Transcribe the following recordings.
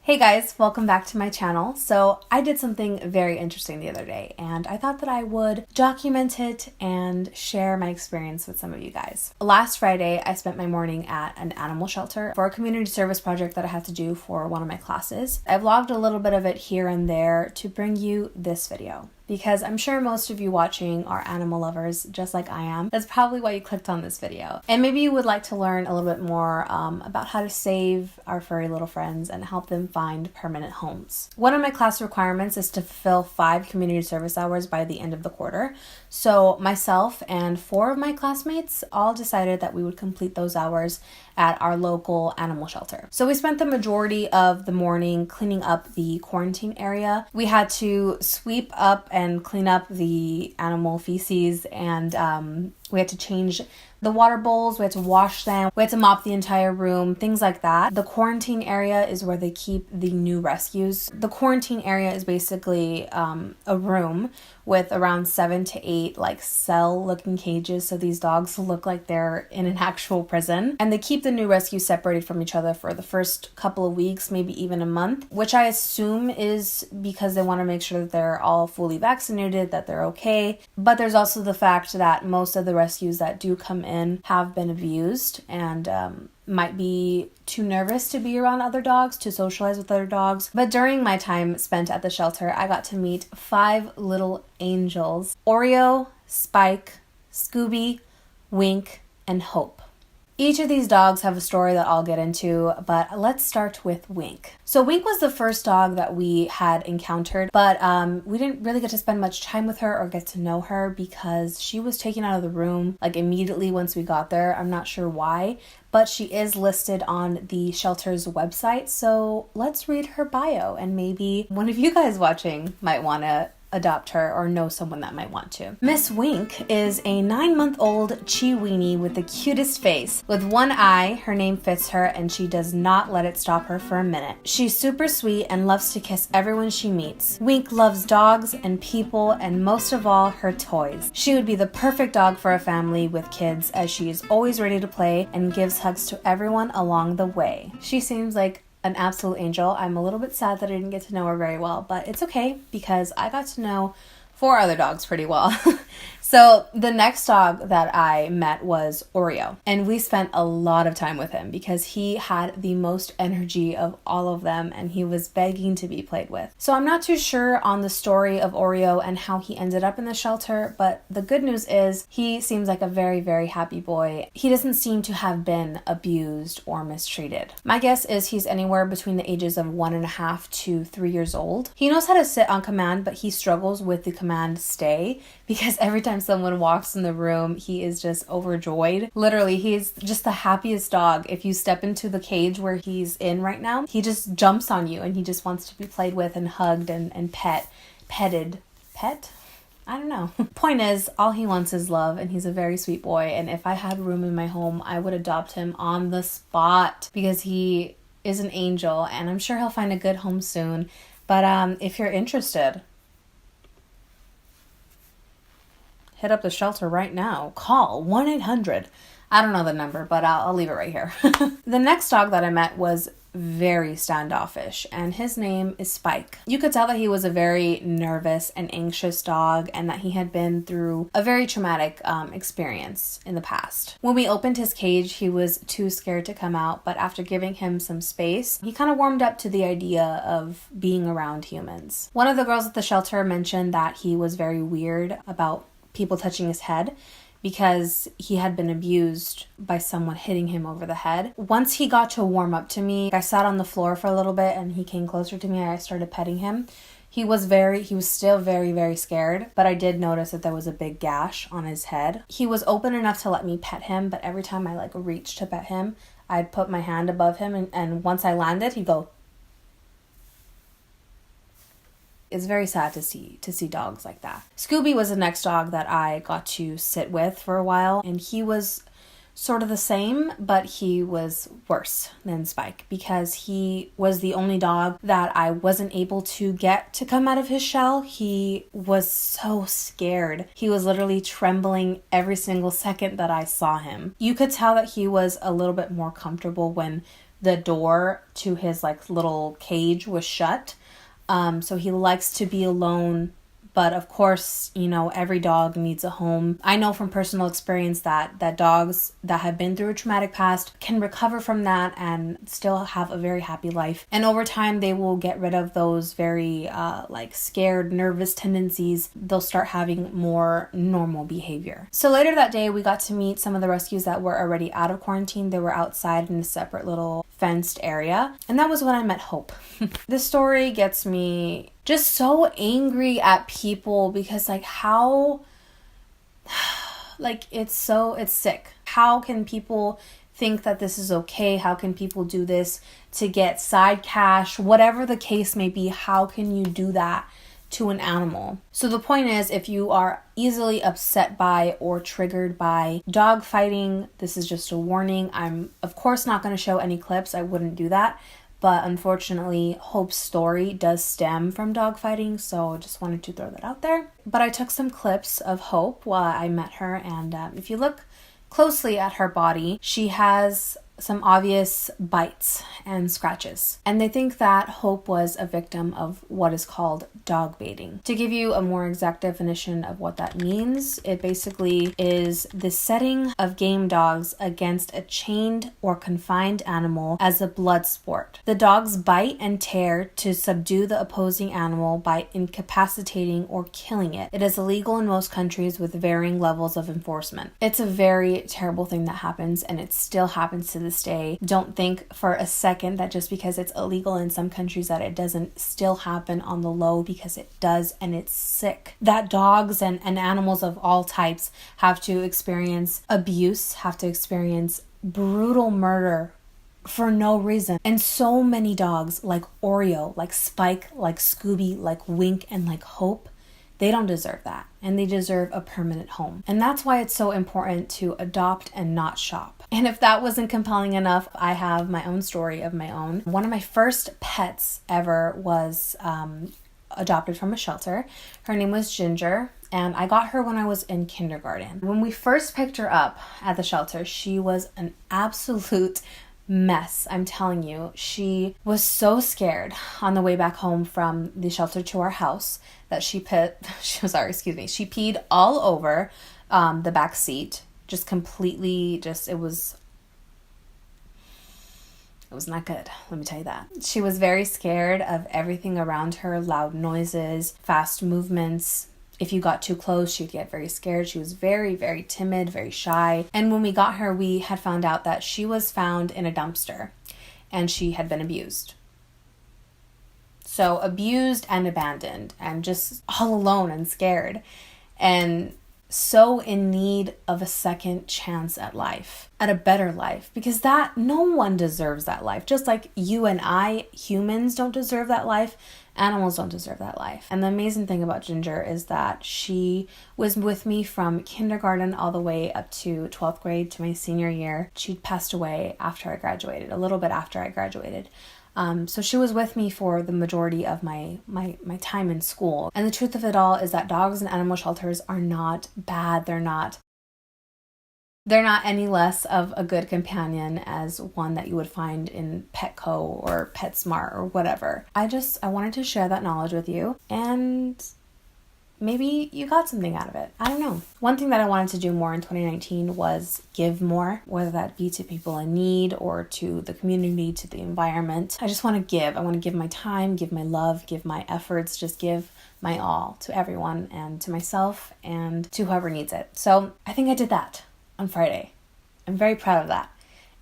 Hey guys, welcome back to my channel. So I did something very interesting the other day and I thought that I would document it and share my experience with some of you guys. Last Friday, I spent my morning at an animal shelter for a community service project that I had to do for one of my classes. I vlogged a little bit of it here and there to bring you this video, because I'm sure most of you watching are animal lovers just like I am. That's probably why you clicked on this video. And maybe you would like to learn a little bit more about how to save our furry little friends and help them find permanent homes. One of my class requirements is to fulfill 5 community service hours by the end of the quarter. So myself and 4 of my classmates all decided that we would complete those hours at our local animal shelter. So we spent the majority of the morning cleaning up the quarantine area. We had to sweep up and clean up the animal feces, and we had to change the water bowls, we had to wash them, we had to mop the entire room, things like that. The quarantine area is where they keep the new rescues. The quarantine area is basically a room with around 7 to 8 like cell looking cages, so these dogs look like they're in an actual prison. And they keep the new rescues separated from each other for the first couple of weeks, maybe even a month, which I assume is because they want to make sure that they're all fully vaccinated, that they're okay. But there's also the fact that most of the rescues that do come in have been abused and might be too nervous to be around other dogs, to socialize with other dogs. But during my time spent at the shelter, I got to meet 5 little angels: Oreo, Spike, Scooby, Wink, and Hope. Each of these dogs have a story that I'll get into, but let's start with Wink. So Wink was the first dog that we had encountered, but we didn't really get to spend much time with her or get to know her because she was taken out of the room like immediately once we got there. I'm not sure why, but she is listed on the shelter's website. So let's read her bio, and maybe one of you guys watching might want to adopt her or know someone that might want to. Miss Wink is a 9-month-old Chiweenie with the cutest face. With one eye, her name fits her and she does not let it stop her for a minute. She's super sweet and loves to kiss everyone she meets. Wink loves dogs and people, and most of all, her toys. She would be the perfect dog for a family with kids, as she is always ready to play and gives hugs to everyone along the way. She seems like an absolute angel. I'm a little bit sad that I didn't get to know her very well, but it's okay because I got to know 4 other dogs pretty well. So the next dog that I met was Oreo, and we spent a lot of time with him because he had the most energy of all of them and he was begging to be played with. So I'm not too sure on the story of Oreo and how he ended up in the shelter, but the good news is he seems like a very, very happy boy. He doesn't seem to have been abused or mistreated. My guess is he's anywhere between the ages of 1.5 to 3 years old. He knows how to sit on command, but he struggles with the command stay because every time someone walks in the room, he is just overjoyed. Literally, he's just the happiest dog. If you step into the cage where he's in right now, he just jumps on you and he just wants to be played with and hugged and petted. Pet? I don't know. Point is, all he wants is love, and he's a very sweet boy, and if I had room in my home, I would adopt him on the spot because he is an angel and I'm sure he'll find a good home soon. But if you're interested, hit up the shelter right now. Call 1-800. I don't know the number, but I'll leave it right here. The next dog that I met was very standoffish, and his name is Spike. You could tell that he was a very nervous and anxious dog and that he had been through a very traumatic experience in the past. When we opened his cage, he was too scared to come out, but after giving him some space, he kind of warmed up to the idea of being around humans. One of the girls at the shelter mentioned that he was very weird about people touching his head because he had been abused by someone hitting him over the head. Once he got to warm up to me, I sat on the floor for a little bit and he came closer to me and I started petting him. He was still very, very scared, but I did notice that there was a big gash on his head. He was open enough to let me pet him, but every time I reached to pet him, I'd put my hand above him and once I landed, he'd go. It's very sad to see dogs like that. Scooby was the next dog that I got to sit with for a while, and he was sort of the same, but he was worse than Spike because he was the only dog that I wasn't able to get to come out of his shell. He was so scared. He was literally trembling every single second that I saw him. You could tell that he was a little bit more comfortable when the door to his like little cage was shut. So he likes to be alone. But of course, you know, every dog needs a home. I know from personal experience that dogs that have been through a traumatic past can recover from that and still have a very happy life. And over time, they will get rid of those very like scared, nervous tendencies. They'll start having more normal behavior. So later that day, we got to meet some of the rescues that were already out of quarantine. They were outside in a separate little fenced area. And that was when I met Hope. This story gets me just so angry at people because like how like it's sick. How can people think that this is okay? How can people do this to get side cash? Whatever the case may be, how can you do that to an animal? So the point is, if you are easily upset by or triggered by dog fighting, this is just a warning. I'm of course not going to show any clips. I wouldn't do that. But unfortunately, Hope's story does stem from dog fighting, so just wanted to throw that out there. But I took some clips of Hope while I met her, and if you look closely at her body, she has some obvious bites and scratches. And they think that Hope was a victim of what is called dog baiting. To give you a more exact definition of what that means, it basically is the setting of game dogs against a chained or confined animal as a blood sport. The dogs bite and tear to subdue the opposing animal by incapacitating or killing it. It is illegal in most countries with varying levels of enforcement. It's a very terrible thing that happens, and it still happens to this day. Don't think for a second that just because it's illegal in some countries that it doesn't still happen on the low, because it does, and it's sick. That dogs and animals of all types have to experience abuse, have to experience brutal murder for no reason. And so many dogs like Oreo, like Spike, like Scooby, like Wink, and like Hope, they don't deserve that, and they deserve a permanent home. And that's why it's so important to adopt and not shop. And if that wasn't compelling enough, I have my own story of my own. One of my first pets ever was adopted from a shelter. Her name was Ginger, and I got her when I was in kindergarten. When we first picked her up at the shelter, she was an absolute mess. I'm telling you, she was so scared on the way back home from the shelter to our house that she peed all over the back seat, just completely, it was not good, let me tell you that. She was very scared of everything around her, loud noises, fast movements. If you got too close, she'd get very scared. She was very, very timid, very shy. And when we got her, we had found out that she was found in a dumpster and she had been abused. So abused and abandoned and just all alone and scared. And so in need of a second chance at life, at a better life, because that no one deserves that life. Just like you and I, humans, don't deserve that life, animals don't deserve that life. And the amazing thing about Ginger is that she was with me from kindergarten all the way up to 12th grade to my senior year. She'd passed away after I graduated, a little bit after I graduated. So she was with me for the majority of my time in school. And the truth of it all is that dogs and animal shelters are not bad. They're not any less of a good companion as one that you would find in Petco or PetSmart or whatever. I wanted to share that knowledge with you, and maybe you got something out of it. I don't know. One thing that I wanted to do more in 2019 was give more, whether that be to people in need or to the community, to the environment. I just want to give. I want to give my time, give my love, give my efforts, just give my all to everyone and to myself and to whoever needs it. So I think I did that on Friday. I'm very proud of that.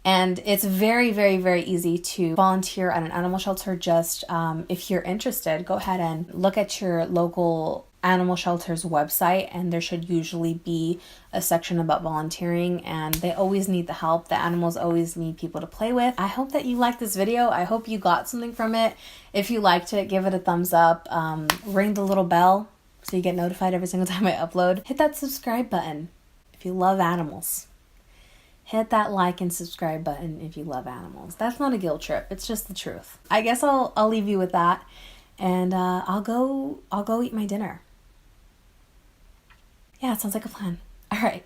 And it's very, very, very easy to volunteer at an animal shelter. Just if you're interested, go ahead and look at your local animal shelter's website, and there should usually be a section about volunteering, and they always need the help. The animals always need people to play with. I hope that you liked this video. I hope you got something from it. If you liked it, give it a thumbs up. Ring the little bell so you get notified every single time I upload. Hit that subscribe button if you love animals. Hit that like and subscribe button if you love animals. That's not a guilt trip. It's just the truth. I guess I'll leave you with that, and I'll go eat my dinner. Yeah, it sounds like a plan. All right.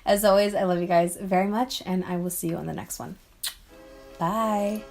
As always, I love you guys very much, and I will see you on the next one. Bye.